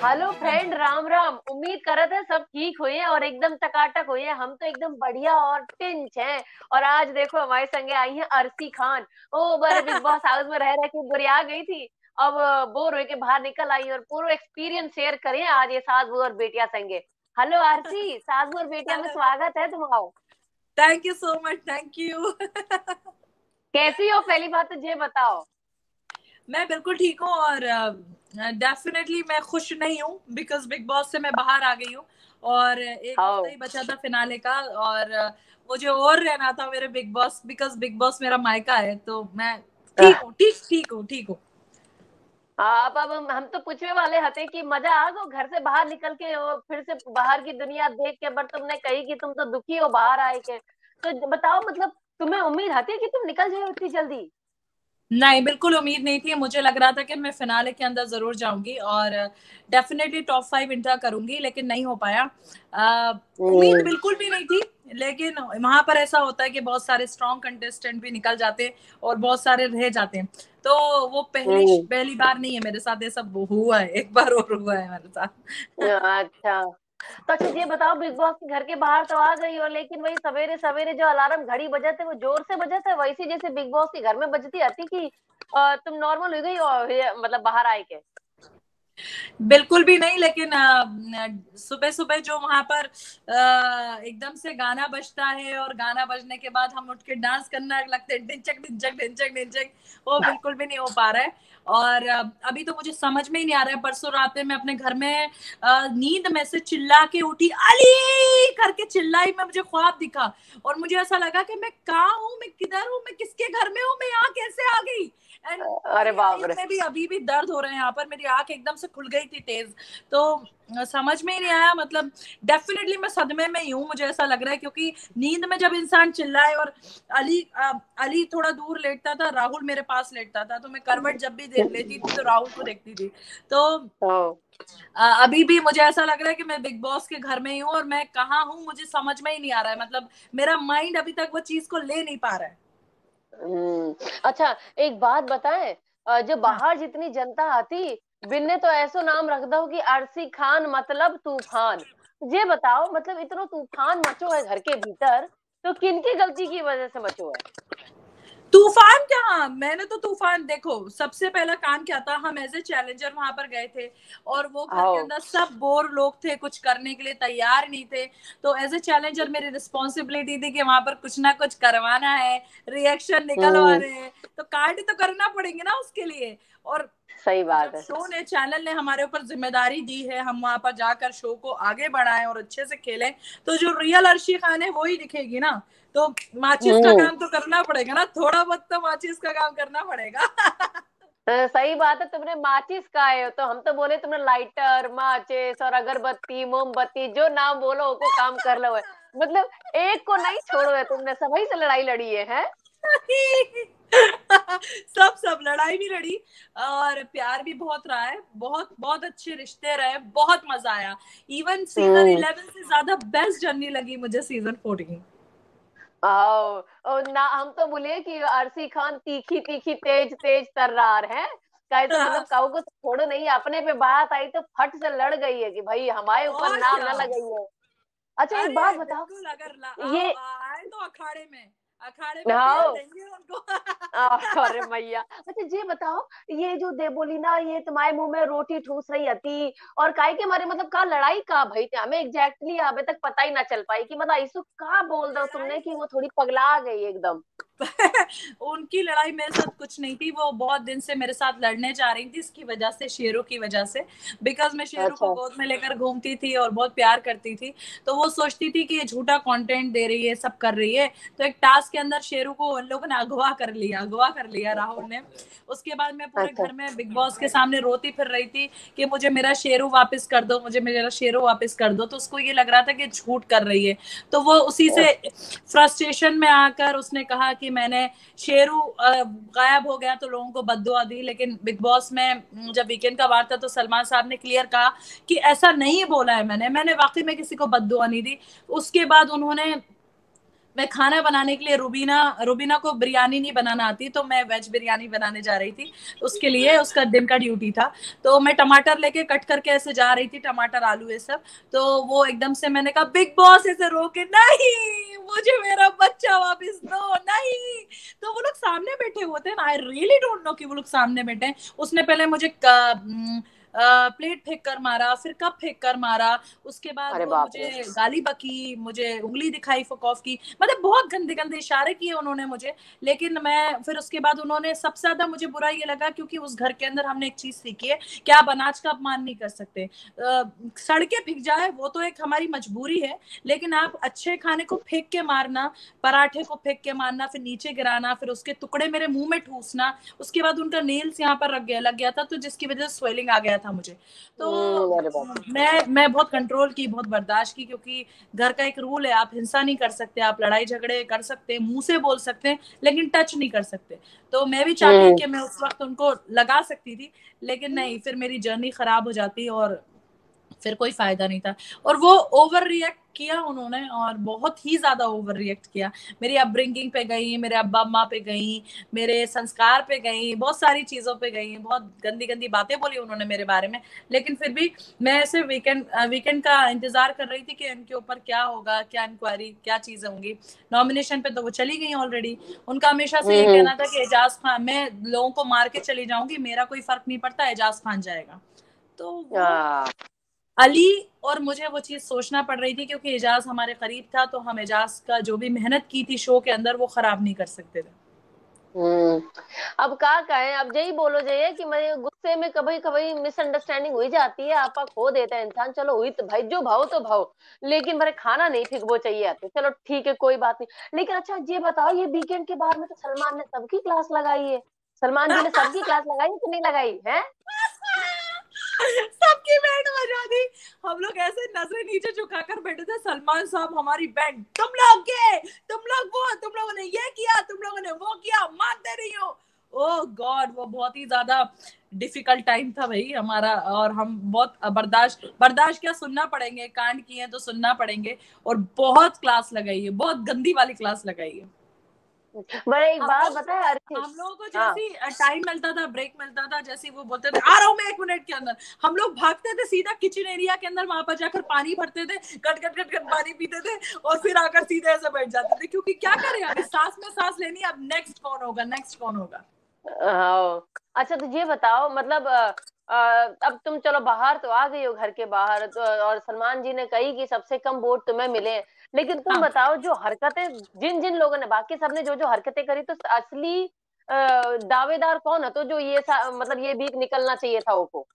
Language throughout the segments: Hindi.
Hello friend, Ram Ram. उम्मीद करत है सब ठीक हुए और एकदम टकाटक हुए। हम तो एकदम बढ़िया और टिंच हैं। और आज देखो हमारे संगे आई है अरसी खान। ओ बड़े बिग बॉस हाउस में रह के बुरिया गई थी। अब बोर होके बाहर निकल आई और पूरा एक्सपीरियंस शेयर करें आज ये सास बहू और बेटिया संगे। हेलो अरसी, सास बहू और बेटिया में हेलो। स्वागत है तुम्हारा। Thank you so much, thank you. कैसी हो, पहली बात तो ये बताओ। मैं बिल्कुल ठीक हूँ और डेफिनेटली मैं खुश नहीं हूँ बिकॉज बिग बॉस से मैं बाहर आ गई हूँ। और एक हफ्ता आओ। ही बचा था फिनाले का और मुझे और रहना था मेरे big boss because big boss मेरा मायका है। तो मैं ठीक हूँ, ठीक हूँ। अब हम तो पूछने वाले हते कि मजा आ गो घर से बाहर निकल के, वो फिर से बाहर की दुनिया देख के, बट तुमने कही कि तुम तो दुखी हो बाहर आए के। तो बताओ, मतलब तुम्हें उम्मीद हती कि तुम निकल जाए उतनी जल्दी? नहीं, बिल्कुल उम्मीद नहीं थी। मुझे लग रहा था कि मैं फिनाले के अंदर जरूर जाऊंगी और डेफिनेटली टॉप 5 इंटर करूंगी, लेकिन नहीं हो पाया। उम्मीद हम्म। बिल्कुल भी नहीं थी। लेकिन वहां पर ऐसा होता है कि बहुत सारे स्ट्रॉन्ग कंटेस्टेंट भी निकल जाते हैं और बहुत सारे रह जाते हैं। तो वो पहली हम्म। पहली बार नहीं है मेरे साथ, ये सब हुआ है, एक बार और हुआ है मेरे साथ। अच्छा। तो अच्छा ये बताओ, बिग बॉस के घर के बाहर तो आ गई हो, लेकिन वही सवेरे सवेरे जो अलार्म घड़ी बजाते वो जोर से बजाते वैसे जैसे बिग बॉस के घर में बजती आती कि तुम नॉर्मल हो गई हो मतलब बाहर आए के? बिल्कुल भी नहीं, लेकिन सुबह सुबह जो वहां पर एकदम से गाना बजता है और गाना बजने के बाद हम उठ के डांस करने लगते हैं, ढिंचक ढिंचक ढिंचक ढिंचक, वो बिल्कुल भी नहीं हो पा रहा है। और अभी तो मुझे समझ में ही नहीं आ रहा है। परसों रात में मैं अपने घर में नींद में से चिल्ला के उठी, अली करके चिल्लाई, मैं, मुझे ख्वाब दिखा और मुझे ऐसा लगा कि मैं कहाँ हूँ, मैं किधर हूँ, मैं किसके घर में हूँ, मैं यहाँ कैसे आ गई। एंड अरे मेरी बाप आईज रे। में भी अभी भी दर्द हो रहे हैं, यहाँ पर मेरी आंख एकदम से खुल गई थी तेज। तो समझ में ही नहीं आया। मतलब डेफिनेटली मैं सदमे में ही हूँ, मुझे ऐसा लग रहा है, क्योंकि नींद में जब इंसान चिल्लाए और अली थोड़ा दूर लेटता था, राहुल मेरे पास लेटता था, तो मैं करवट जब भी लेती थी तो राहुल को देखती थी। तो ओ। अभी भी मुझे ऐसा लग रहा है कि मैं बिग बॉस के घर में ही हूँ और मैं कहाँ हूँ मुझे समझ में ही नहीं आ रहा है। मतलब मेरा माइंड अभी तक वो चीज को ले नहीं पा रहा है। अच्छा, एक बात बताएं। जो हाँ। बाहर जितनी जनता आती, बिन्ने तो ऐसो नाम रख दो कि अरसी खान मतलब तूफान। ये बताओ, मतलब इतना तूफान मचो है घर के भीतर, तो किनकी गलती की वजह से मचो है? तूफान क्या, हाँ, मैंने तो तूफान, देखो सबसे पहला काम क्या था, हम एज ए चैलेंजर वहां पर गए थे और वो घर के आओ। अंदर सब बोर लोग थे, कुछ करने के लिए तैयार नहीं थे। तो एज ए चैलेंजर मेरी रिस्पॉन्सिबिलिटी थी कि वहां पर कुछ ना कुछ करवाना है, रिएक्शन हम्म। निकलवाने हैं, तो कार्ड तो करना पड़ेंगे ना उसके लिए। और सही जब बात है। शो ने, चैनल ने हमारे ऊपर जिम्मेदारी दी है, हम वहां पर जाकर शो को आगे बढ़ाएं और अच्छे से खेलें, तो जो रियल अर्शी खान है वो ही दिखेगी ना। तो माचिस का हम्म। काम तो करना पड़ेगा ना, थोड़ा बहुत तो माचिस का काम करना पड़ेगा। सही बात है। तुमने माचिस का है तो हम तो बोले तुमने लाइटर, माचिस और अगरबत्ती, मोमबत्ती, जो नाम बोलो वो काम कर लो है। मतलब एक को नहीं छोड़ो है, तुमने सभी से लड़ाई लड़ी है? सब लड़ाई भी लड़ी और प्यार भी बहुत रहा है, बहुत बहुत अच्छे रिश्ते रहे, बहुत मजा आया। इवन सीजन हम्म। 11 से ज्यादा बेस्ट जर्नी लगी मुझे सीजन 14। आओ। और ना हम तो बोले कि अरसी खान तीखी तीखी तेज तेज तर्रार है। कहे तो मतलब काऊ को तो छोड़ो नहीं, अपने पे बात आई तो फट से लड़ गई है कि भाई हमारे ऊपर और नाम क्या। ना लगाइए। अच्छा एक बात अरे बताओ। बिल्कुल, अगर ये आए तो अखाड़े में पेल आओ। देंगे उनको। अरे मैया, अच्छा ये बताओ, ये जो देवोली ना, ये तुम्हारे मुंह में रोटी ठूस रही हती और काय के मारे, मतलब का लड़ाई का भाई थे? हमें एग्जैक्टली अभी तक पता ही ना चल पाई कि मतलब ऐसो का बोल दो तुमने लड़ाई कि वो थोड़ी पगला गई एकदम। उनकी लड़ाई मेरे साथ कुछ नहीं थी, वो बहुत दिन से मेरे साथ लड़ने जा रही थी, इसकी वजह से, शेरू की वजह से। बिकॉज मैं शेरू को अच्छा। गोद में लेकर घूमती थी और बहुत प्यार करती थी। तो वो सोचती थी कि ये झूठा कंटेंट दे रही है, सब कर रही है। तो एक टास्क के अंदर शेरू को उन लोगों ने अगवा कर लिया राहुल ने। उसके बाद मैं पूरे अच्छा। घर में बिग बॉस के सामने रोती फिर रही थी कि मुझे मेरा शेरू वापस कर दो, मुझे मेरा शेरू वापस कर दो। तो उसको ये लग रहा था कि झूठ कर रही है। तो वो उसी से फ्रस्ट्रेशन में आकर उसने कहा कि मैंने शेरू गायब हो गया तो लोगों को बद्दुआ दी। लेकिन बिग बॉस में जब वीकेंड का वार था तो सलमान साहब ने क्लियर कहा कि ऐसा नहीं बोला है, मैंने वाकई में किसी को बद्दुआ नहीं दी। उसके बाद उन्होंने मैं खाना बनाने के लिए रुबीना रुबीना को बिरयानी नहीं बनाना आती, तो मैं वेज बिरयानी बनाने जा रही थी। उसके लिए उसका दिन का ड्यूटी था, तो मैं टमाटर लेके कट करके ऐसे जा रही थी, टमाटर आलू ये सब। तो वो एकदम से मैंने कहा बिग बॉस ऐसे रोके, नहीं मुझे मेरा बच्चा वापस दो, नहीं। तो वो लोग सामने बैठे हुए थे ना, आई रियली डोंट नो कि वो लोग सामने बैठे हैं। उसने पहले मुझे प्लेट फेंक कर मारा, फिर कप फेंक कर मारा, उसके बाद अरे वो बाप रे। मुझे गाली बकी, मुझे उंगली दिखाई फकॉफ की, मतलब बहुत गंदे गंदे इशारे किए उन्होंने मुझे। लेकिन मैं फिर उसके बाद उन्होंने, सबसे ज्यादा मुझे बुरा ये लगा क्योंकि उस घर के अंदर हमने एक चीज सीखी है कि आप अनाज का अपमान नहीं कर सकते। सड़के फेंक जाए वो तो एक हमारी मजबूरी है, लेकिन आप अच्छे खाने को फेंक के मारना, पराठे को फेंक के मारना, फिर नीचे गिराना, फिर उसके टुकड़े मेरे मुंह में ठूसना, उसके बाद उनका नेल्स यहाँ पर लग गया था, तो जिसकी वजह से स्वेलिंग आ गया था मुझे। तो अरे बाप रे। मैं बहुत कंट्रोल की, बहुत बर्दाश्त की, क्योंकि घर का एक रूल है, आप हिंसा नहीं कर सकते, आप लड़ाई झगड़े कर सकते हैं, मुंह से बोल सकते हैं, लेकिन टच नहीं कर सकते। तो मैं भी चाहती कि मैं उस वक्त उनको लगा सकती थी, लेकिन नहीं, फिर मेरी जर्नी खराब हो जाती और फिर कोई फायदा नहीं था। और वो ओवर रिएक्ट किया उन्होंने, और बहुत ही ज्यादा ओवर रिएक्ट किया। मेरी अपब्रिंगिंग पे गई, मेरे अब्बा अम्मा पे गई, मेरे संस्कार पे गई, बहुत सारी चीजों पे गई, बहुत गंदी गंदी बातें बोली उन्होंने मेरे बारे में। लेकिन फिर भी मैं ऐसे वीकेंड का इंतजार कर रही थी कि इनके ऊपर क्या होगा, क्या इंक्वायरी, क्या चीजें होंगी। नॉमिनेशन पे तो वो चली गई ऑलरेडी। उनका हमेशा से ये कहना था कि एजाज खान, मैं लोगों को मार के चली जाऊंगी, मेरा कोई फर्क नहीं पड़ता, एजाज खान जाएगा। तो वो अली और मुझे वो चीज सोचना पड़ रही थी, क्योंकि एजाज हमारे करीब था, तो हम एजाज का जो भी मेहनत की थी शो के अंदर वो खराब नहीं कर सकते थे। अब का कहें, अब यही बोलो जाइए कि मैं गुस्से में कभी कभी मिसअंडरस्टैंडिंग हुई जाती है, आपा खो देता है इंसान। चलो हुई तो भाई, जो भाव तो भाव, लेकिन मेरे खाना नहीं फिकबो चाहिए आते, चलो ठीक है कोई बात नहीं। लेकिन अच्छा ये बताओ, ये वीकेंड के बाद में तो सलमान ने सबकी क्लास लगाई है, सलमान जी ने सबकी क्लास लगाई है कि नहीं लगाई है? सबकी बैंड बजा दी। हम लोग ऐसे नजरें नीचे झुकाकर बैठे थे, सलमान साहब हमारी बैंड, तुम लोग ये, तुम लोग वो, तुम लोगों ने ये किया, तुम लोगों ने वो किया, मानते नहीं हो। ओह गॉड, वो बहुत ही ज्यादा डिफिकल्ट टाइम था भाई हमारा, और हम बहुत बर्दाश्त बर्दाश्त क्या, सुनना पड़ेंगे, कांड किए तो सुनना पड़ेंगे। और बहुत क्लास लगाई है, बहुत गंदी वाली क्लास लगाई है। मेरे एक हम बात लोग बताए अर्ची। हम लोगों को हाँ। जैसी टाइम मिलता था, ब्रेक मिलता था, जैसे वो बोलते थे आ रहा हूँ मैं 1 मिनट के अंदर, हम लोग भागते थे सीधा किचन एरिया के अंदर, वहां पर जाकर पानी भरते थे, गट गट गट गट पानी पीते थे, और फिर आकर सीधे ऐसे बैठ जाते थे, क्योंकि क्या करें, अभी सांस में सांस लेनी, अब नेक्स्ट कौन होगा, नेक्स्ट कौन होगा। हाँ। अच्छा तो ये बताओ, मतलब अब तुम चलो बाहर तो आ गई हो, घर के बाहर तो, और सलमान जी ने कही कि सबसे कम वोट तुम्हें मिले हैं। लेकिन तुम हाँ, बताओ, जो हरकतें जिन जिन लोगों ने, बाकी सबने जो जो हरकतें करी, तो असली दावेदार कौन है? तो जो ये मतलब ये भी निकलना चाहिए था वो।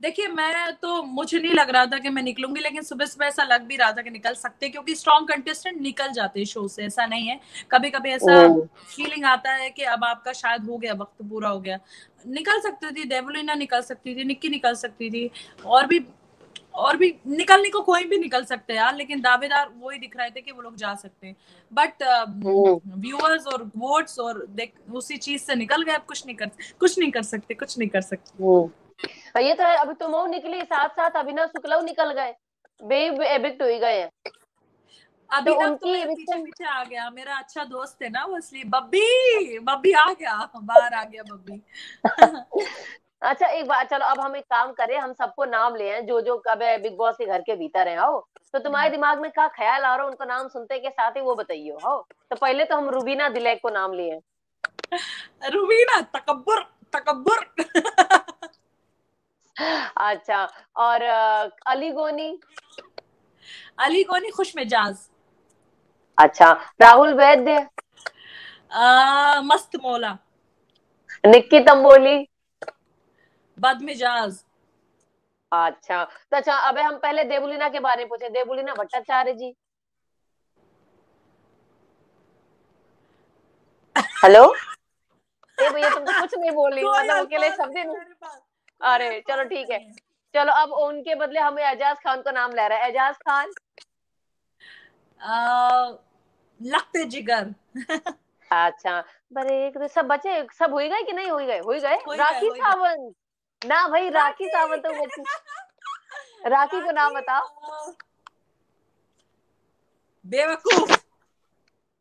देखिए मैं तो, मुझे नहीं लग रहा था कि मैं निकलूंगी, लेकिन सुबह सुबह ऐसा लग भी रहा था कि निकल सकते, क्योंकि स्ट्रॉन्ग कंटेस्टेंट निकल जाते हैं शो से, ऐसा नहीं है। कभी कभी ऐसा फीलिंग आता है कि अब आपका शायद हो गया, वक्त पूरा हो गया। निकल सकती थी देवलीना, निकल सकती थी निक्की, निकल सकती थी, और भी और भी निकलने को कोई भी निकल सकते हैं यार, लेकिन दावेदार वो ही दिख रहे थे कि वो लोग जा सकते हैं। बट व्यूअर्स और वोट्स और देख उसी चीज से निकल गए, अब कुछ नहीं कर सकते, कुछ नहीं कर सकते। ये तो है। अभी तुम वो निकली, साथ साथ अभिनव शुक्ला निकल गए, वे एविक्ट हो ही गए हैं। तो अभिनव तो उनकी मेरे पीछे एविक्शन। पीछे आ गया, मेरा अच्छा दोस्त है ना वो, इसलिए बब्बी बब्बी आ गया, बाहर आ गया बब्बी। अच्छा एक बात, चलो अब हम एक काम करें, हम सबको नाम ले हैं जो जो कब बिग बॉस के घर के भीतर है, आओ। तो तुम्हारे दिमाग में क्या ख्याल आ रहा है उनको नाम सुनते के साथ ही, वो बताइए आओ। तो पहले तो हम रुबीना दिलैक को नाम लिए। रुबीना तकब्बुर, तकब्बुर। अच्छा। और अली गोनी। अली कोनी खुश मिजाज। अच्छा। राहुल वैद्य। मस्त मौला। निक्की तंबोली। बदमिजाज। अच्छा। तो अच्छा, अबे हम पहले देवलीना के बारे में पूछे, देवलीना भट्टाचार्य जी। हेलो। ए भैया, तुम तो कुछ नहीं बोली, कोई मतलब अकेले अल्फाज शब्द नहीं ही है नहीं। मेरे पास, कोई अरे चलो अल्फाज ठीक है। नहीं है। चलो अब उनके बदले हमें एजाज खान को नाम ले रहा है, एजाज खान। लगते जिगर। अच्छा। बड़े एक दो सब बचे, सब हुई गए कि नहीं हुई गए? हुई गए। हो ही गए, राखी हो ही गए। सावंत। ना भाई, राखी राखी। सावंत तो बची। राखी को नाम राखी बताओ। बेवकूफ।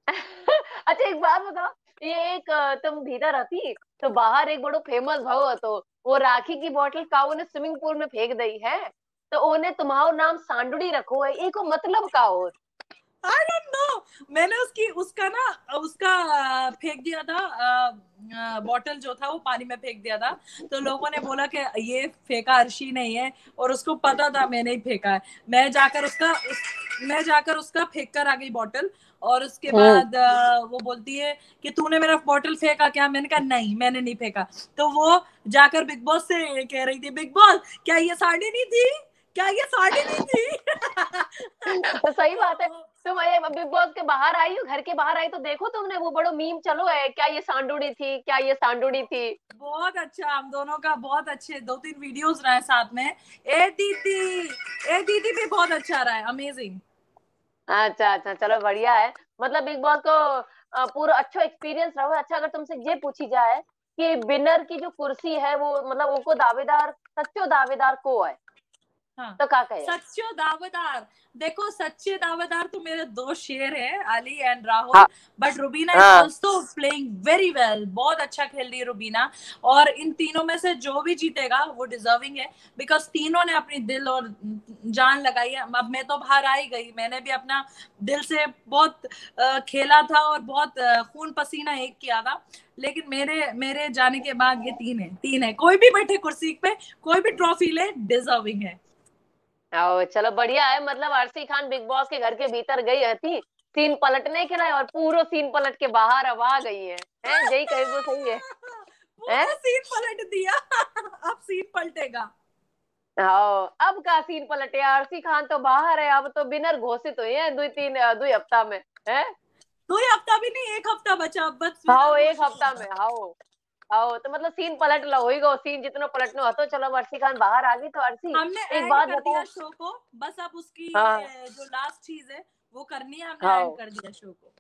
अच्छा एक बात बताओ, ये एक तुम भीतर रहती तो बाहर एक बड़ो फेमस भाव હતો, वो राखी की बोतल काऊ ने स्विमिंग पूल में फेंक दी है, तो उन्हें तुम्हारो नाम सांडुड़ी रखो है, एक मतलब का हो? आई डोंट नो, मैंने उसकी उसका ना उसका फेंक दिया था, बॉटल जो था वो पानी में फेंक दिया था, तो लोगों ने बोला कि ये फेंका अर्शी नहीं है, और उसको पता था मैंने ही फेंका है। मैं जाकर उसका फेंक कर आ गई बॉटल, और उसके बाद वो बोलती है कि तूने मेरा बॉटल फेंका क्या? मैंने कहा नहीं, मैंने नहीं फेंका। तो वो जाकर बिग बॉस से कह रही थी, बिग बॉस क्या ये साड़ी नहीं थी, क्या ये साड़ी नहीं थी? सही बात है। तो तुम ये बिग बॉस के बाहर आई हो, घर के बाहर आई तो देखो तुमने वो बड़ो मीम चलो है, क्या ये सांडूड़ी थी, क्या ये सांडूड़ी थी। बहुत अच्छा, हम दोनों का बहुत अच्छे 2-3 वीडियोस रहे साथ में। ए दीदी भी बहुत अच्छा रहा है, अमेजिंग। अच्छा अच्छा, चलो बढ़िया है। मतलब बिग बॉस को पूरा अच्छा एक्सपीरियंस रहा। अच्छा अगर तुमसे ये पूछी जाए कि विनर की जो कुर्सी है वो मतलब उनको दावेदार, सच्चो दावेदार को है, हाँ, तो क्या कहे? सच्चो दावेदार। देखो सच्चे दावेदार तो मेरे दो शेर हैं, अली एंड राहुल, हाँ बट रुबीना इज हाँ। ऑल्सो प्लेइंग वेरी वेल, बहुत अच्छा खेल रही है रुबीना। और इन तीनों में से जो भी जीतेगा वो डिजर्विंग है, बिकॉज तीनों ने अपनी दिल और जान लगाई है। अब मैं तो बाहर आ ही गई, मैंने भी अपना दिल से बहुत खेला था और बहुत खून पसीना एक किया था, लेकिन मेरे मेरे जाने के बाद ये तीन है, कोई भी बैठे कुर्सी पे, कोई भी ट्रॉफी ले, डिजर्विंग है। आओ चलो बढ़िया है। मतलब आरसी खान बिग बॉस के घर के भीतर गई थी सीन पलटने के लिए, और पूरा सीन पलट के बाहर अब आ गई है यही कहे वो सही है? पूरा सीन पलट दिया। अब सीन पलटेगा। हाँ अब का सीन पलटे, आरसी खान तो बाहर है, अब तो विनर घोषित हुए हैं दो हफ्ता में है। 2 हफ्ता भी नहीं, 1 हफ्ता बचा, अब बस विनर हाँ एक घोषित हफ्ता में, होगा। हाँ हाँ तो मतलब सीन पलट लो ही गो, सीन जितना पलटना हो तो चलो। अब आरसी खान बाहर आ गई तो आरसी हमने एक एंड बात कर दिया बताओ। शो को, बस अब उसकी हाँ जो लास्ट चीज है वो करनी है, हमने एंड हाँ। कर दिया शो को।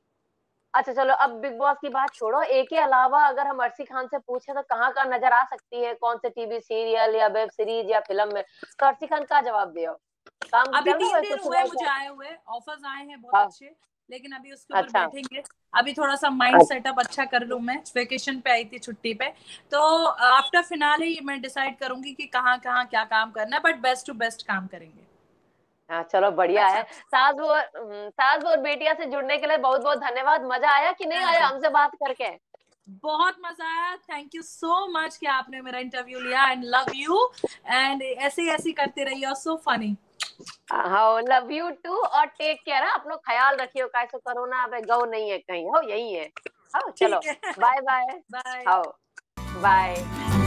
अच्छा चलो अब बिग बॉस की बात छोड़ो, एक के अलावा अगर हम अर्शी खान से पूछे तो कहाँ का नजर आ सकती है, कौन से टीवी सीरियल या वेब सीरीज या फिल्म में, तो अर्शी खान का जवाब दियो। काम अभी चल रहा तीन है दिन कुछ हुए वैसा? मुझे आए हुए, ऑफर्स आए हैं बहुत हाँ। अच्छे, लेकिन अभी उसके ऊपर अच्छा बैठेंगे। अभी थोड़ा सा माइंड सेटअप अच्छा कर लूं, मैं वेकेशन पे आई थी छुट्टी पे, तो आफ्टर फिनाले ही मैं डिसाइड करूंगी कि कहाँ कहाँ क्या काम करना है, बट बेस्ट टू बेस्ट काम करेंगे। हाँ चलो बढ़िया है। अच्छा। सास और बेटिया से जुड़ने के लिए बहुत बहुत धन्यवाद। मजा आया कि नहीं आया वेलकम। हमसे बात करके? बहुत मजा आया, थैंक यू सो मच कि आपने मेरा इंटरव्यू लिया, एंड लव यू, एंड ऐसे ऐसे करते रहिए, सो फनी। हाँ लव यू टू, और टेक केयर। अपनो ख्याल रखियो, कैसे कोरोना अब गौ नहीं है कहीं, हो यही है। हाँ चलो ठीक है। Bye bye. बाय। हाँ बाय।